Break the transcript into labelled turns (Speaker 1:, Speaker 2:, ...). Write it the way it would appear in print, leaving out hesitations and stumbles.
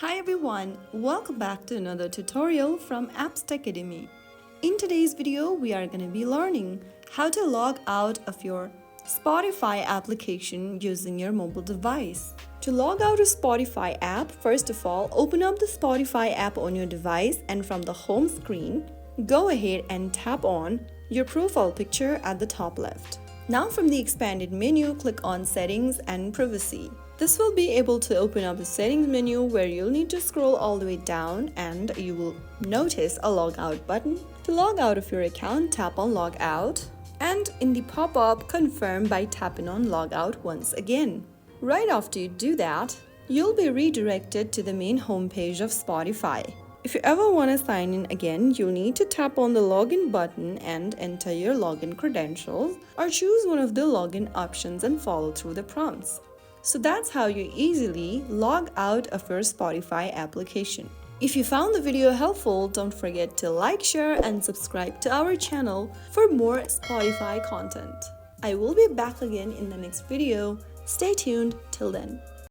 Speaker 1: Hi everyone, welcome back to another tutorial from Apps Academy. In today's video, we are going to be learning how to log out of your Spotify application using your mobile device. To log out of Spotify app, first of all, open up the Spotify app on your device and from the home screen, go ahead and tap on your profile picture at the top left. Now from the expanded menu, click on Settings and Privacy. This will be able to open up the settings menu where you'll need to scroll all the way down and you will notice a logout button. To log out of your account, tap on log out and in the pop-up, confirm by tapping on logout once again. Right after you do that, you'll be redirected to the main homepage of Spotify. If you ever want to sign in again, you'll need to tap on the login button and enter your login credentials or choose one of the login options and follow through the prompts. So that's how you easily log out of your Spotify application. If you found the video helpful, don't forget to like, share, and subscribe to our channel for more Spotify content. I will be back again in the next video. Stay tuned till then.